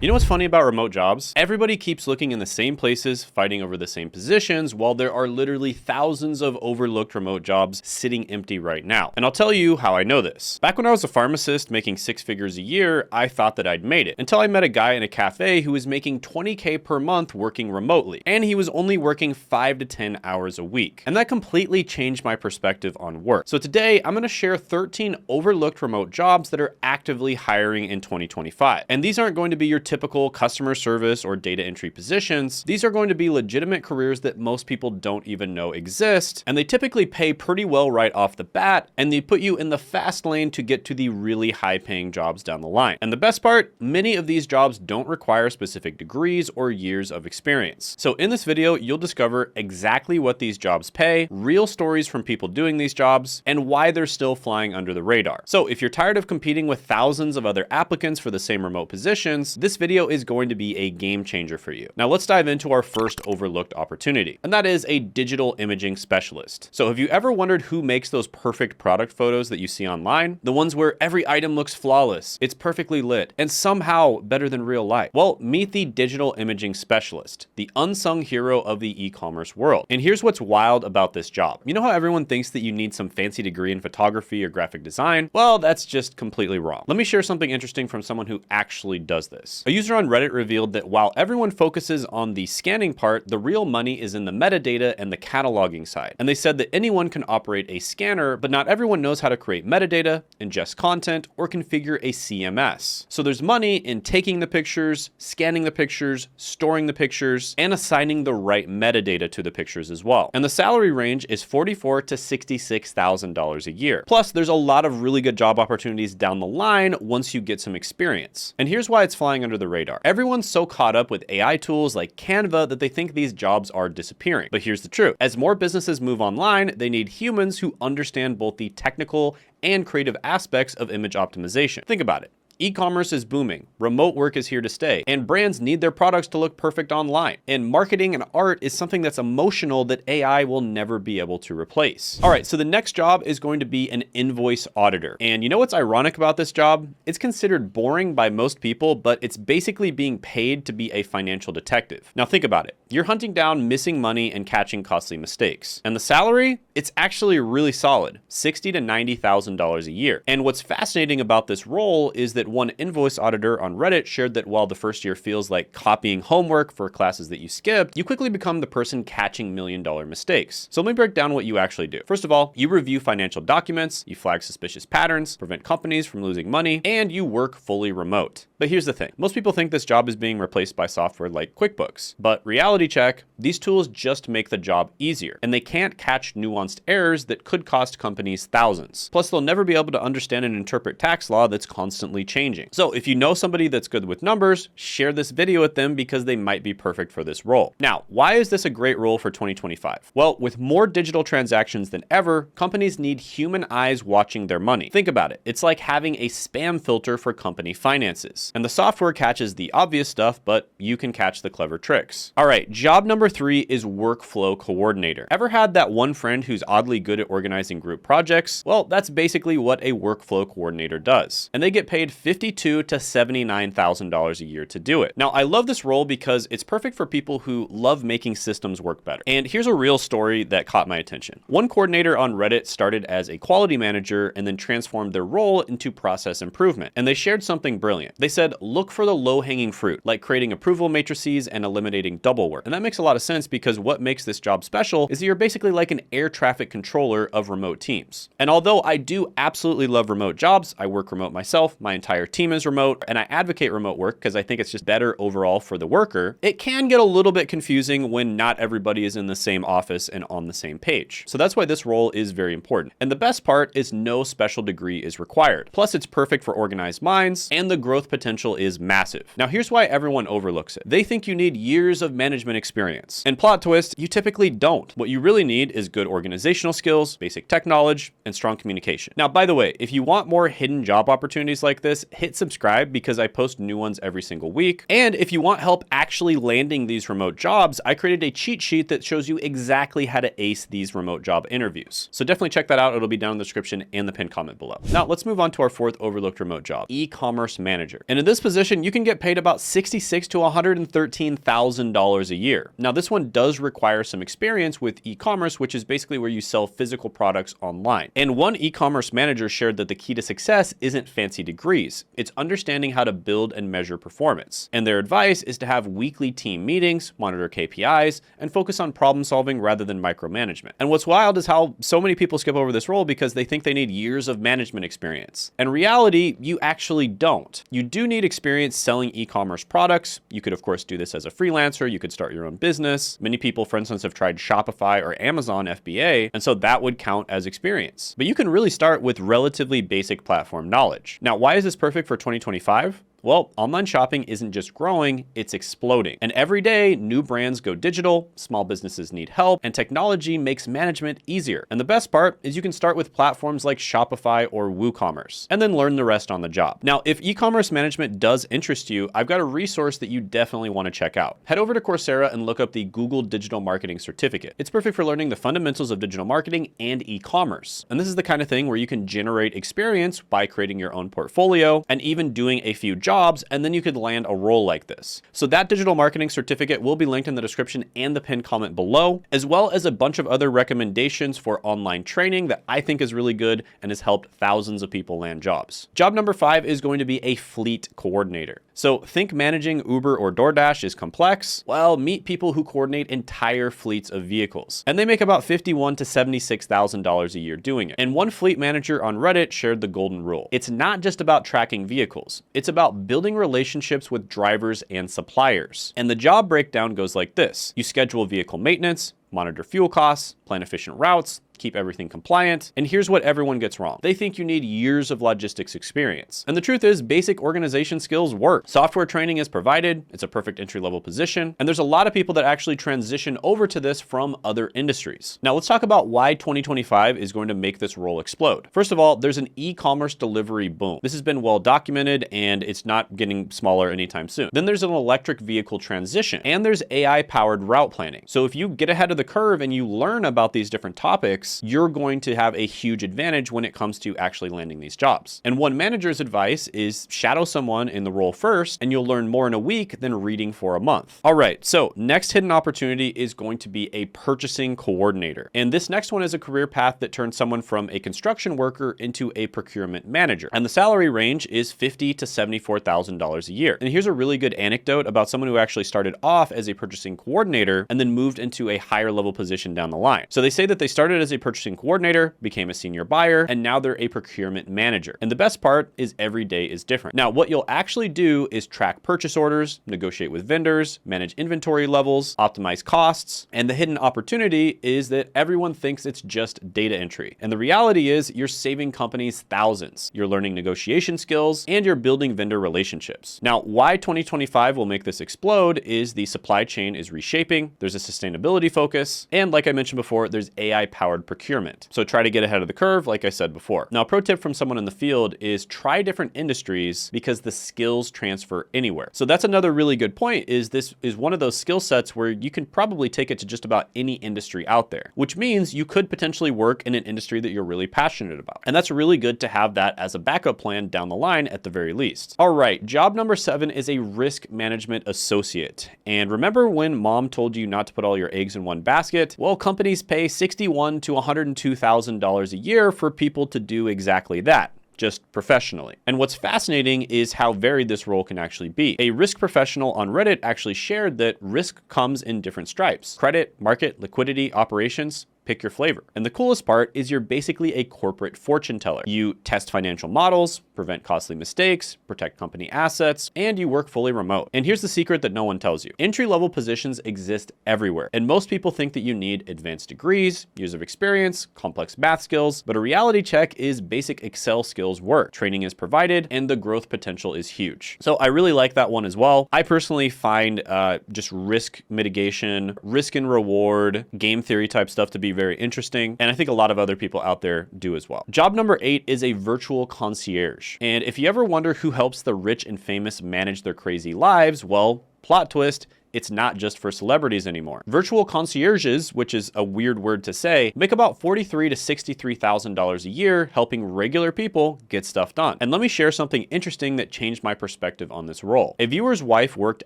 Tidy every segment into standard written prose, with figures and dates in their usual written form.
You know what's funny about remote jobs? Everybody keeps looking in the same places, fighting over the same positions, while there are literally thousands of overlooked remote jobs sitting empty right now. And I'll tell you how I know this. Back when I was a pharmacist making 6 figures a year, I thought that I'd made it, until I met a guy in a cafe who was making $20K per month working remotely, and he was only working 5 to 10 hours a week. And that completely changed my perspective on work. So today, I'm gonna share 13 overlooked remote jobs that are actively hiring in 2025. And these aren't going to be your typical customer service or data entry positions. These are going to be legitimate careers that most people don't even know exist, and they typically pay pretty well right off the bat, and they put you in the fast lane to get to the really high paying jobs down the line. And the best part, many of these jobs don't require specific degrees or years of experience. So in this video, you'll discover exactly what these jobs pay, real stories from people doing these jobs, and why they're still flying under the radar. So if you're tired of competing with thousands of other applicants for the same remote positions, this video is going to be a game changer for you. Now let's dive into our first overlooked opportunity, and that is a digital imaging specialist. So have you ever wondered who makes those perfect product photos that you see online? The ones where every item looks flawless, it's perfectly lit, and somehow better than real life. Well, meet the digital imaging specialist, the unsung hero of the e-commerce world. And here's what's wild about this job. You know how everyone thinks that you need some fancy degree in photography or graphic design? Well, that's just completely wrong. Let me share something interesting from someone who actually does this. A user on Reddit revealed that while everyone focuses on the scanning part, the real money is in the metadata and the cataloging side. And they said that anyone can operate a scanner, but not everyone knows how to create metadata, ingest content, or configure a CMS. So there's money in taking the pictures, scanning the pictures, storing the pictures, and assigning the right metadata to the pictures as well. And the salary range is $44,000 to $66,000 a year. Plus, there's a lot of really good job opportunities down the line once you get some experience. And here's why it's flying under the radar. Everyone's so caught up with AI tools like Canva that they think these jobs are disappearing. But here's the truth. As more businesses move online, they need humans who understand both the technical and creative aspects of image optimization. Think about it. E-commerce is booming, remote work is here to stay, and brands need their products to look perfect online. And marketing and art is something that's emotional that AI will never be able to replace. All right, so the next job is going to be an invoice auditor. And you know what's ironic about this job? It's considered boring by most people, but it's basically being paid to be a financial detective. Now think about it. You're hunting down missing money and catching costly mistakes. And the salary? It's actually really solid, $60,000 to $90,000 a year. And what's fascinating about this role is that one invoice auditor on Reddit shared that while the first year feels like copying homework for classes that you skipped, you quickly become the person catching million-dollar mistakes. So let me break down what you actually do. First of all, you review financial documents, you flag suspicious patterns, prevent companies from losing money, and you work fully remote. But here's the thing. Most people think this job is being replaced by software like QuickBooks. But reality check, these tools just make the job easier, and they can't catch nuanced errors that could cost companies thousands. Plus, they'll never be able to understand and interpret tax law that's constantly changing. So if you know somebody that's good with numbers, share this video with them because they might be perfect for this role. Now, why is this a great role for 2025? Well, with more digital transactions than ever, companies need human eyes watching their money. Think about it. It's like having a spam filter for company finances. And the software catches the obvious stuff, but you can catch the clever tricks. All right, job number 3 is workflow coordinator. Ever had that one friend who's oddly good at organizing group projects? Well, that's basically what a workflow coordinator does. And they get paid $52,000 to $79,000 a year to do it. Now, I love this role because it's perfect for people who love making systems work better. And here's a real story that caught my attention. One coordinator on Reddit started as a quality manager and then transformed their role into process improvement. And they shared something brilliant. They said, look for the low-hanging fruit, like creating approval matrices and eliminating double work. And that makes a lot of sense because what makes this job special is that you're basically like an air traffic controller of remote teams. And although I do absolutely love remote jobs, I work remote myself, my entire team is remote, and I advocate remote work because I think it's just better overall for the worker, it can get a little bit confusing when not everybody is in the same office and on the same page. So that's why this role is very important. And the best part is no special degree is required. Plus, it's perfect for organized minds, and the growth potential is massive. Now, here's why everyone overlooks it. They think you need years of management experience. And plot twist, you typically don't. What you really need is good organizational skills, basic tech knowledge, and strong communication. Now, by the way, if you want more hidden job opportunities like this, hit subscribe because I post new ones every single week. And if you want help actually landing these remote jobs, I created a cheat sheet that shows you exactly how to ace these remote job interviews. So definitely check that out. It'll be down in the description and the pinned comment below. Now let's move on to our fourth overlooked remote job, e-commerce manager. And in this position, you can get paid about $66,000 to $113,000 a year. Now this one does require some experience with e-commerce, which is basically where you sell physical products online. And one e-commerce manager shared that the key to success isn't fancy degrees. It's understanding how to build and measure performance. And their advice is to have weekly team meetings, monitor KPIs, and focus on problem solving rather than micromanagement. And what's wild is how so many people skip over this role because they think they need years of management experience. In reality, you actually don't. You do need experience selling e-commerce products. You could, of course, do this as a freelancer. You could start your own business. Many people, for instance, have tried Shopify or Amazon FBA, and so that would count as experience. But you can really start with relatively basic platform knowledge. Now, why is this perfect for 2025? Well, online shopping isn't just growing, it's exploding. And every day, new brands go digital, small businesses need help, and technology makes management easier. And the best part is you can start with platforms like Shopify or WooCommerce, and then learn the rest on the job. Now, if e-commerce management does interest you, I've got a resource that you definitely want to check out. Head over to Coursera and look up the Google Digital Marketing Certificate. It's perfect for learning the fundamentals of digital marketing and e-commerce. And this is the kind of thing where you can generate experience by creating your own portfolio and even doing a few jobs, and then you could land a role like this. So that digital marketing certificate will be linked in the description and the pinned comment below, as well as a bunch of other recommendations for online training that I think is really good and has helped thousands of people land jobs. Job number 5 is going to be a fleet coordinator. So think managing Uber or DoorDash is complex. Well, meet people who coordinate entire fleets of vehicles. And they make about $51,000 to $76,000 a year doing it. And one fleet manager on Reddit shared the golden rule. It's not just about tracking vehicles. It's about building relationships with drivers and suppliers. And the job breakdown goes like this. You schedule vehicle maintenance, monitor fuel costs, plan efficient routes, keep everything compliant. And here's what everyone gets wrong. They think you need years of logistics experience. And the truth is, basic organization skills work. Software training is provided. It's a perfect entry-level position. And there's a lot of people that actually transition over to this from other industries. Now let's talk about why 2025 is going to make this role explode. First of all, there's an e-commerce delivery boom. This has been well documented and it's not getting smaller anytime soon. Then there's an electric vehicle transition and there's AI-powered route planning. So if you get ahead of the curve and you learn about these different topics, you're going to have a huge advantage when it comes to actually landing these jobs. And one manager's advice is shadow someone in the role first, and you'll learn more in a week than reading for a month. All right, so next hidden opportunity is going to be a purchasing coordinator. And this next one is a career path that turns someone from a construction worker into a procurement manager. And the salary range is $50,000 to $74,000 a year. And here's a really good anecdote about someone who actually started off as a purchasing coordinator and then moved into a higher level position down the line. So they say that they started as a purchasing coordinator, became a senior buyer, and now they're a procurement manager. And the best part is every day is different. Now, what you'll actually do is track purchase orders, negotiate with vendors, manage inventory levels, optimize costs. And the hidden opportunity is that everyone thinks it's just data entry. And the reality is you're saving companies thousands. You're learning negotiation skills and you're building vendor relationships. Now, why 2025 will make this explode is the supply chain is reshaping. There's a sustainability focus. And like I mentioned before, there's AI-powered procurement. So try to get ahead of the curve, like I said before. Now, a pro tip from someone in the field is try different industries because the skills transfer anywhere. So that's another really good point is this is one of those skill sets where you can probably take it to just about any industry out there, which means you could potentially work in an industry that you're really passionate about. And that's really good to have that as a backup plan down the line at the very least. All right, job number 7 is a risk management associate. And remember when mom told you not to put all your eggs in one basket? Well, companies pay $61,000 to $102,000 a year for people to do exactly that, just professionally. And what's fascinating is how varied this role can actually be. A risk professional on Reddit actually shared that risk comes in different stripes: credit, market, liquidity, operations. Pick your flavor. And the coolest part is you're basically a corporate fortune teller. You test financial models, prevent costly mistakes, protect company assets, and you work fully remote. And here's the secret that no one tells you. Entry-level positions exist everywhere. And most people think that you need advanced degrees, years of experience, complex math skills, but a reality check is basic Excel skills work. Training is provided and the growth potential is huge. So I really like that one as well. I personally find just risk mitigation, risk and reward, game theory type stuff to be very interesting. And I think a lot of other people out there do as well. Job number 8 is a virtual concierge. cash. And if you ever wonder who helps the rich and famous manage their crazy lives, well, plot twist, it's not just for celebrities anymore. Virtual concierges, which is a weird word to say, make about $43,000 to $63,000 a year helping regular people get stuff done. And let me share something interesting that changed my perspective on this role. A viewer's wife worked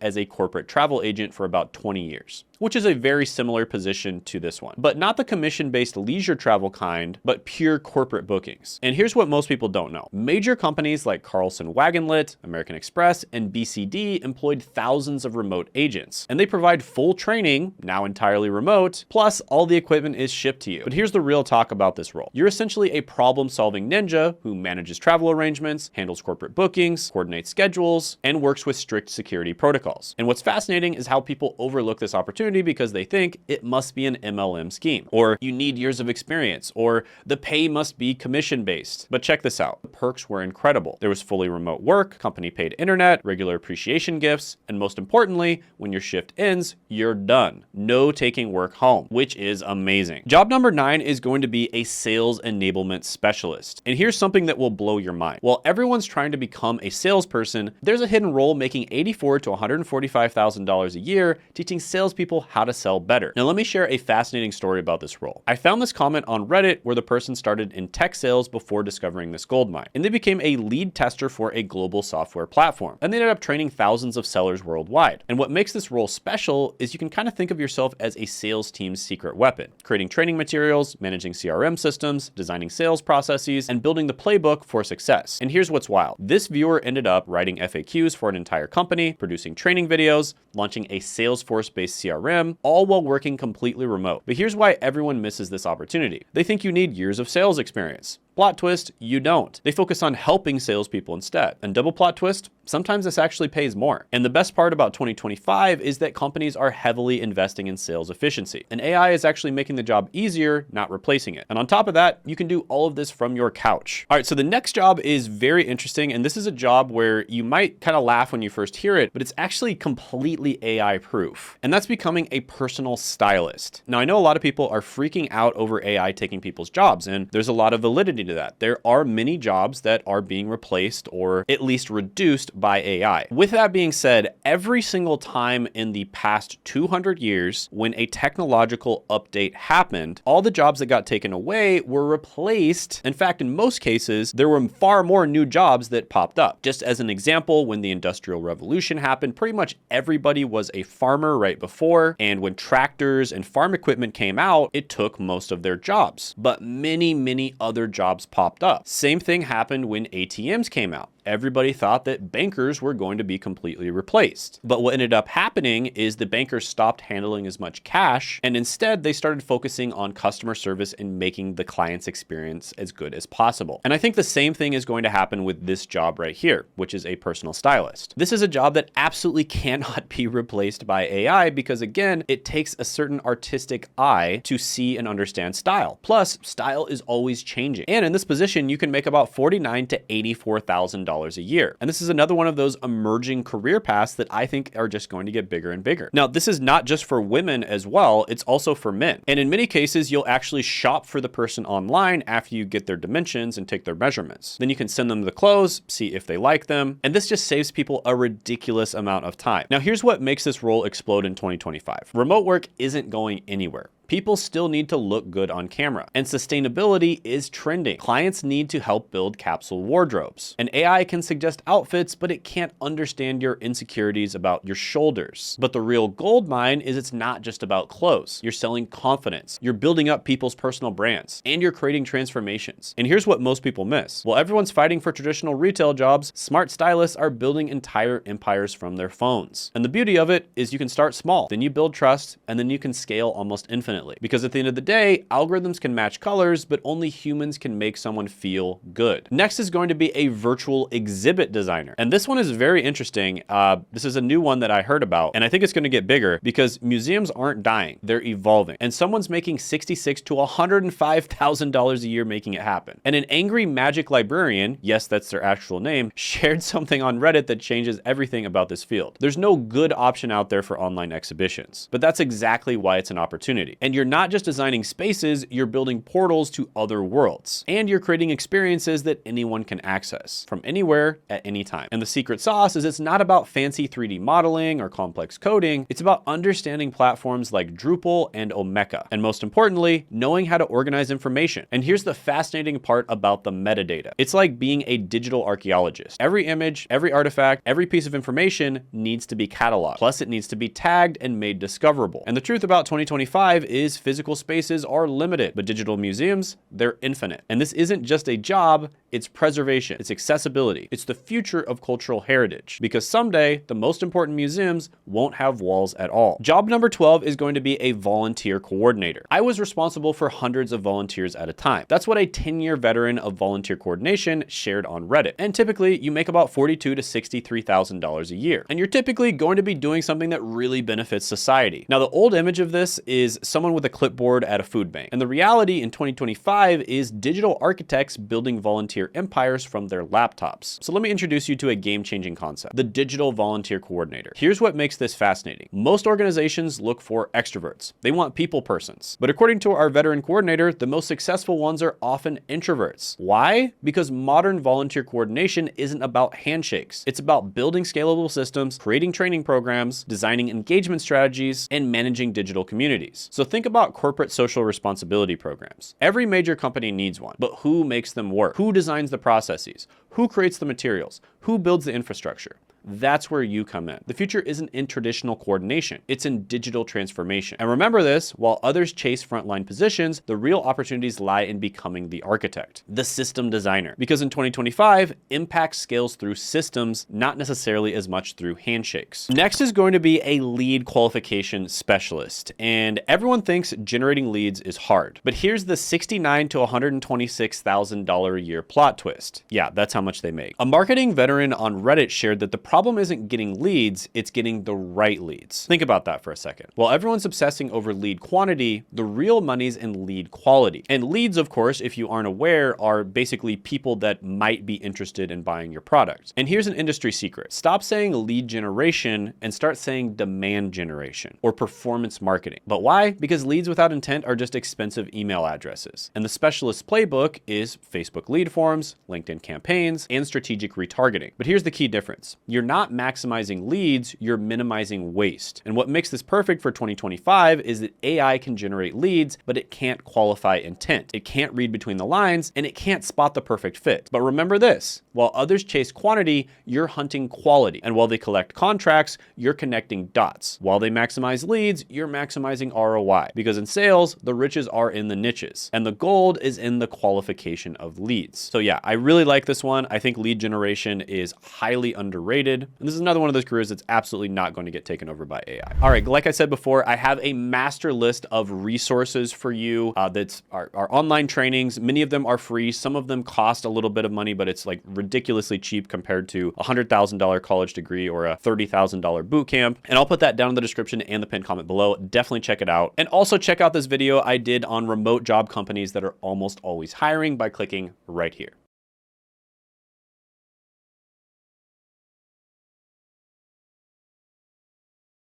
as a corporate travel agent for about 20 years, which is a very similar position to this one, but not the commission-based leisure travel kind, but pure corporate bookings. And here's what most people don't know. Major companies like Carlson Wagonlit, American Express, and BCD employed thousands of remote agents. And they provide full training, now entirely remote, plus all the equipment is shipped to you. But here's the real talk about this role. You're essentially a problem-solving ninja who manages travel arrangements, handles corporate bookings, coordinates schedules, and works with strict security protocols. And what's fascinating is how people overlook this opportunity because they think it must be an MLM scheme, or you need years of experience, or the pay must be commission-based. But check this out. The perks were incredible. There was fully remote work, company-paid internet, regular appreciation gifts, and most importantly, when your shift ends, you're done. No taking work home, which is amazing. Job number 9 is going to be a sales enablement specialist. And here's something that will blow your mind. While everyone's trying to become a salesperson, there's a hidden role making $84,000 to $145,000 a year teaching salespeople how to sell better. Now let me share a fascinating story about this role. I found this comment on Reddit where the person started in tech sales before discovering this goldmine, and they became a lead tester for a global software platform, and they ended up training thousands of sellers worldwide. And what makes this role special is you can kind of think of yourself as a sales team's secret weapon, creating training materials, managing CRM systems, designing sales processes, and building the playbook for success. And here's what's wild. This viewer ended up writing FAQs for an entire company, producing training videos, launching a Salesforce-based CRM, all while working completely remote. But here's why everyone misses this opportunity. They think you need years of sales experience. Plot twist, you don't. They focus on helping salespeople instead. And double plot twist, sometimes this actually pays more. And the best part about 2025 is that companies are heavily investing in sales efficiency. And AI is actually making the job easier, not replacing it. And on top of that, you can do all of this from your couch. All right, so the next job is very interesting. And this is a job where you might kind of laugh when you first hear it, but it's actually completely AI proof. And that's becoming a personal stylist. Now, I know a lot of people are freaking out over AI taking people's jobs, and there's a lot of validity to that. There are many jobs that are being replaced or at least reduced by AI. With that being said, every single time in the past 200 years when a technological update happened, all the jobs that got taken away were replaced. In fact, in most cases, there were far more new jobs that popped up. Just as an example, when the Industrial Revolution happened, pretty much everybody was a farmer right before, and when tractors and farm equipment came out, it took most of their jobs. But many other jobs popped up. Same thing happened when ATMs came out. Everybody thought that bankers were going to be completely replaced. But what ended up happening is the bankers stopped handling as much cash, and instead they started focusing on customer service and making the client's experience as good as possible. And I think the same thing is going to happen with this job right here, which is a personal stylist. This is a job that absolutely cannot be replaced by AI because, again, it takes a certain artistic eye to see and understand style. Plus, style is always changing. And in this position, you can make about $49,000 to $84,000 a year. And this is another one of those emerging career paths that I think are just going to get bigger and bigger. Now, this is not just for women as well, it's also for men. And in many cases, you'll actually shop for the person online after you get their dimensions and take their measurements. Then you can send them the clothes, see if they like them. And this just saves people a ridiculous amount of time. Now, here's what makes this role explode in 2025. Remote work isn't going anywhere. People still need to look good on camera, and sustainability is trending. Clients need to help build capsule wardrobes. And AI can suggest outfits, but it can't understand your insecurities about your shoulders. But the real gold mine is it's not just about clothes. You're selling confidence. You're building up people's personal brands, and you're creating transformations. And here's what most people miss. While everyone's fighting for traditional retail jobs, smart stylists are building entire empires from their phones. And the beauty of it is you can start small, then you build trust, and then you can scale almost infinitely. Because at the end of the day, algorithms can match colors, but only humans can make someone feel good. Next is going to be a virtual exhibit designer. And this one is very interesting. This is a new one that I heard about, and I think it's going to get bigger because museums aren't dying, they're evolving. And someone's making $66,000 to $105,000 a year making it happen. And an angry magic librarian, yes, that's their actual name, shared something on Reddit that changes everything about this field. There's no good option out there for online exhibitions, but that's exactly why it's an opportunity. And you're not just designing spaces, you're building portals to other worlds. And you're creating experiences that anyone can access from anywhere at any time. And the secret sauce is it's not about fancy 3D modeling or complex coding. It's about understanding platforms like Drupal and Omeka. And most importantly, knowing how to organize information. And here's the fascinating part about the metadata. It's like being a digital archaeologist. Every image, every artifact, every piece of information needs to be cataloged. Plus it needs to be tagged and made discoverable. And the truth about 2025 is physical spaces are limited, but digital museums, they're infinite. And this isn't just a job, it's preservation, it's accessibility, it's the future of cultural heritage. Because someday, the most important museums won't have walls at all. Job number 12 is going to be a volunteer coordinator. I was responsible for hundreds of volunteers at a time. That's what a 10-year veteran of volunteer coordination shared on Reddit. And typically, you make about $42,000 to $63,000 a year. And you're typically going to be doing something that really benefits society. Now, the old image of this is someone with a clipboard at a food bank. And the reality in 2025 is digital architects building volunteer empires from their laptops. So let me introduce you to a game-changing concept, the digital volunteer coordinator. Here's what makes this fascinating. Most organizations look for extroverts. They want people persons. But according to our veteran coordinator, the most successful ones are often introverts. Why? Because modern volunteer coordination isn't about handshakes. It's about building scalable systems, creating training programs, designing engagement strategies, and managing digital communities. So think about corporate social responsibility programs. Every major company needs one, but who makes them work? Who designs the processes? Who creates the materials? Who builds the infrastructure? That's where you come in. The future isn't in traditional coordination, it's in digital transformation. And remember this, while others chase frontline positions, the real opportunities lie in becoming the architect, the system designer. Because in 2025, impact scales through systems, not necessarily as much through handshakes. Next is going to be a lead qualification specialist. And everyone thinks generating leads is hard. But here's the $69,000 to $126,000 a year plot twist. Yeah, that's how much they make. A marketing veteran on Reddit shared that the problem isn't getting leads, it's getting the right leads. Think about that for a second. While everyone's obsessing over lead quantity, the real money's in lead quality. And leads, of course, if you aren't aware, are basically people that might be interested in buying your product. And here's an industry secret. Stop saying lead generation and start saying demand generation or performance marketing. But why? Because leads without intent are just expensive email addresses. And the specialist playbook is Facebook lead forms, LinkedIn campaigns, and strategic retargeting. But here's the key difference. You're not maximizing leads, you're minimizing waste. And what makes this perfect for 2025 is that AI can generate leads, but it can't qualify intent. It can't read between the lines, and it can't spot the perfect fit. But remember this, while others chase quantity, you're hunting quality. And while they collect contracts, you're connecting dots. While they maximize leads, you're maximizing ROI. Because in sales, the riches are in the niches, and the gold is in the qualification of leads. So yeah, I really like this one. I think lead generation is highly underrated. And this is another one of those careers that's absolutely not going to get taken over by AI. All right, like I said before, I have a master list of resources for you. That's our online trainings. Many of them are free. Some of them cost a little bit of money, but it's like ridiculously cheap compared to a $100,000 college degree or a $30,000 boot camp. And I'll put that down in the description and the pinned comment below. Definitely check it out. And also check out this video I did on remote job companies that are almost always hiring by clicking right here.